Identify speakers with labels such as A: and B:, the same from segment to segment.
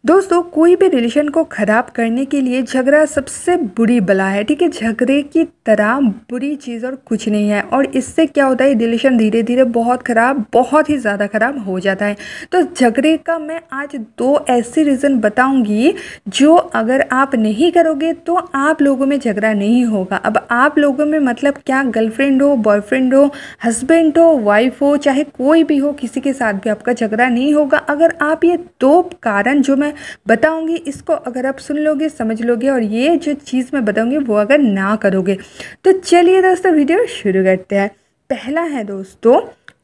A: दोस्तों, कोई भी रिलेशन को ख़राब करने के लिए झगड़ा सबसे बुरी बला है। ठीक है, झगड़े की तरह बुरी चीज़ और कुछ नहीं है। और इससे क्या होता है, रिलेशन धीरे धीरे बहुत ख़राब, बहुत ही ज़्यादा ख़राब हो जाता है। तो झगड़े का मैं आज 2 ऐसे रीज़न बताऊंगी जो अगर आप नहीं करोगे तो आप लोगों में झगड़ा नहीं होगा। अब आप लोगों में मतलब क्या, गर्लफ्रेंड हो, बॉयफ्रेंड हो, हस्बैंड हो, वाइफ हो, चाहे कोई भी हो, किसी के साथ भी आपका झगड़ा नहीं होगा अगर आप ये 2 कारण जो मैं बताऊंगी इसको अगर आप सुन लोगे, समझ लोगे और ये जो चीज़ मैं बताऊंगी वो अगर ना करोगे। तो चलिए दोस्तों, वीडियो शुरू करते हैं। पहला है दोस्तों,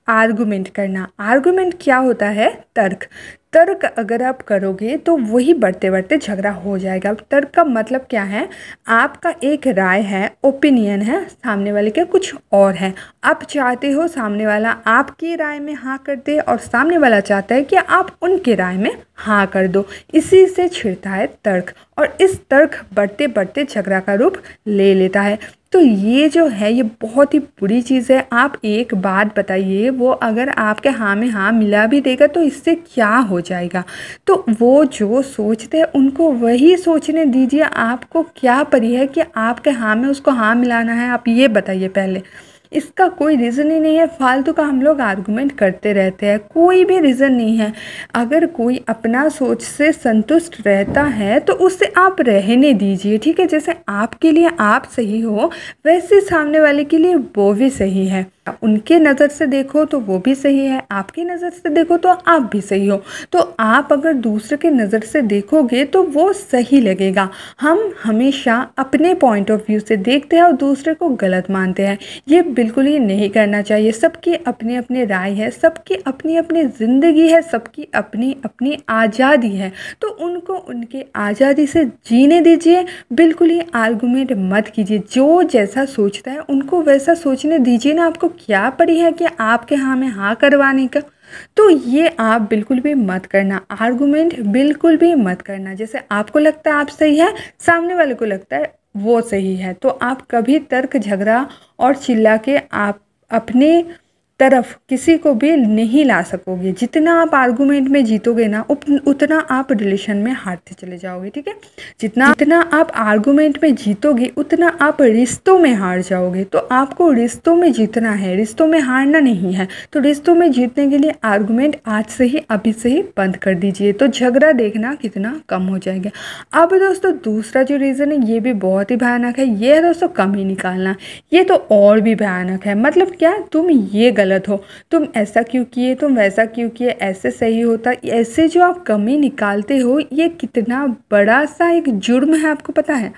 A: आर्गुमेंट करना। आर्गुमेंट क्या होता है? तर्क। तर्क अगर आप करोगे तो वही बढ़ते बढ़ते झगड़ा हो जाएगा। तर्क का मतलब क्या है? आपका एक राय है, ओपिनियन है, सामने वाले का कुछ और है। आप चाहते हो सामने वाला आपकी राय में हाँ कर दे और सामने वाला चाहता है कि आप उनके राय में हाँ कर दो। इसी से छिड़ता है तर्क और इस तर्क बढ़ते बढ़ते झगड़ा का रूप ले लेता है। तो ये जो है ये बहुत ही बुरी चीज़ है। आप एक बात बताइए, वो अगर आपके हाँ में हाँ मिला भी देगा तो इससे क्या हो जाएगा? तो वो जो सोचते हैं उनको वही सोचने दीजिए। आपको क्या परी है कि आपके हाँ में उसको हाँ मिलाना है? आप ये बताइए पहले। इसका कोई रीज़न ही नहीं है। फालतू का हम लोग आर्गुमेंट करते रहते हैं, कोई भी रीज़न नहीं है। अगर कोई अपना सोच से संतुष्ट रहता है तो उससे आप रहने दीजिए। ठीक है, जैसे आपके लिए आप सही हो वैसे सामने वाले के लिए वो भी सही है। उनके नज़र से देखो तो वो भी सही है, आपकी नज़र से देखो तो आप भी सही हो। तो आप अगर दूसरे के नज़र से देखोगे तो वो सही लगेगा। हम हमेशा अपने पॉइंट ऑफ व्यू से देखते हैं और दूसरे को गलत मानते हैं। ये बिल्कुल ही नहीं करना चाहिए। सबकी अपनी अपनी राय है, सबकी अपनी अपनी ज़िंदगी है, सबकी अपनी अपनी आज़ादी है। तो उनको उनके आज़ादी से जीने दीजिए। बिल्कुल ही आर्गुमेंट मत कीजिए। जो जैसा सोचता है उनको वैसा सोचने दीजिए ना। आपको क्या पड़ी है कि आपके हाँ में हाँ करवाने का? तो ये आप बिल्कुल भी मत करना। आर्गुमेंट बिल्कुल भी मत करना। जैसे आपको लगता है आप सही है, सामने वाले को लगता है वो सही है, तो आप कभी तर्क, झगड़ा और चिल्ला के आप अपने तरफ किसी को भी नहीं ला सकोगे। जितना आप आर्गुमेंट में जीतोगे ना उतना आप रिलेशन में हारते चले जाओगे। ठीक है, जितना आप आर्गुमेंट में जीतोगे उतना आप रिश्तों में हार जाओगे। तो आपको रिश्तों में जीतना है, रिश्तों में हारना नहीं है। तो रिश्तों में जीतने के लिए आर्गुमेंट आज से ही, अभी से ही बंद कर दीजिए, तो झगड़ा देखना कितना कम हो जाएगा। अब दोस्तों, दूसरा जो रीज़न है ये भी बहुत ही भयानक है। ये है दोस्तों कमी निकालना। ये तो और भी भयानक है। मतलब क्या, तुम ये गलत हो, तुम ऐसा क्यों किए, तुम वैसा क्यों किए, ऐसे सही होता। ऐसे जो आप कमी निकालते हो ये कितना बड़ा सा एक जुर्म है, आपको पता है?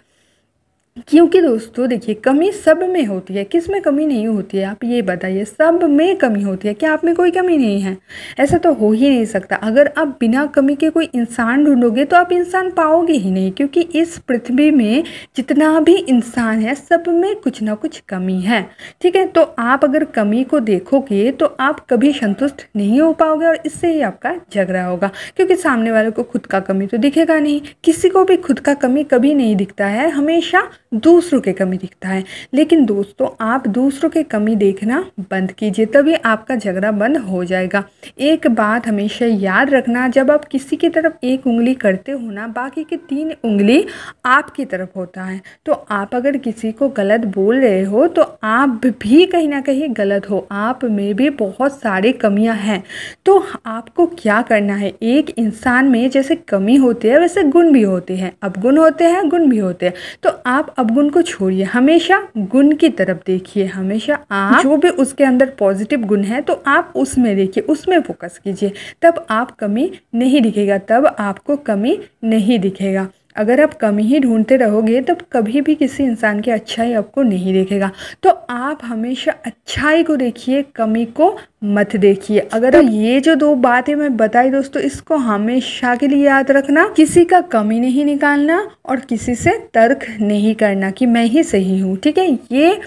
A: क्योंकि दोस्तों देखिए, कमी सब में होती है, किस में कमी नहीं होती है? आप ये बताइए, सब में कमी होती है। क्या आप में कोई कमी नहीं है? ऐसा तो हो ही नहीं सकता। अगर आप बिना कमी के कोई इंसान ढूंढोगे तो आप इंसान पाओगे ही नहीं, क्योंकि इस पृथ्वी में जितना भी इंसान है सब में कुछ ना कुछ कमी है। ठीक है, तो आप अगर कमी को देखोगे तो आप कभी संतुष्ट नहीं हो पाओगे और इससे ही आपका झगड़ा होगा। क्योंकि सामने वाले को खुद का कमी तो दिखेगा नहीं। किसी को भी खुद का कमी कभी नहीं दिखता है, हमेशा दूसरों के कमी दिखता है। लेकिन दोस्तों, आप दूसरों के कमी देखना बंद कीजिए, तभी आपका झगड़ा बंद हो जाएगा। एक बात हमेशा याद रखना, जब आप किसी की तरफ एक उंगली करते हो ना, बाकी की 3 उंगली आपकी तरफ होता है। तो आप अगर किसी को गलत बोल रहे हो तो आप भी कहीं ना कहीं गलत हो, आप में भी बहुत सारी कमियां हैं। तो आपको क्या करना है, एक इंसान में जैसे कमी होती है वैसे गुण भी होते हैं। अब गुण होते हैं, गुण भी होते हैं। तो आप अवगुण को छोड़िए, हमेशा गुण की तरफ देखिए। हमेशा आप जो भी उसके अंदर पॉजिटिव गुण है तो आप उसमें देखिए, उसमें फोकस कीजिए। तब आप कमी नहीं दिखेगा, तब आपको कमी नहीं दिखेगा। अगर आप कमी ही ढूंढते रहोगे तब कभी भी किसी इंसान की अच्छाई आपको नहीं दिखेगा। तो आप हमेशा अच्छाई को देखिए, कमी को मत देखिए। अगर ये जो 2 बातें मैं बताई दोस्तों, इसको हमेशा के लिए याद रखना। किसी का कमी नहीं निकालना और किसी से तर्क नहीं करना कि मैं ही सही हूँ। ठीक है, ये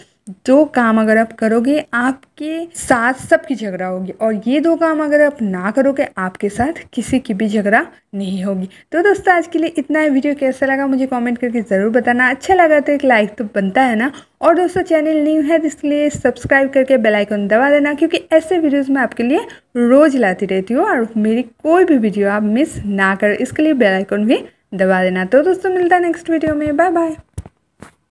A: दो काम अगर आप करोगे आपके साथ सबकी झगड़ा होगी, और ये दो काम अगर आप ना करोगे आपके साथ किसी की भी झगड़ा नहीं होगी। तो दोस्तों आज के लिए इतना है। वीडियो कैसा लगा मुझे कमेंट करके ज़रूर बताना। अच्छा लगा तो एक लाइक तो बनता है ना। और दोस्तों चैनल न्यू है तो इसलिए सब्सक्राइब करके बेल आइकन दबा देना, क्योंकि ऐसे वीडियोज़ मैं आपके लिए रोज़ लाती रहती हूँ और मेरी कोई भी वीडियो आप मिस ना करें, इसके लिए बेल आइकन भी दबा देना। तो दोस्तों मिलता है नेक्स्ट वीडियो में। Bye bye.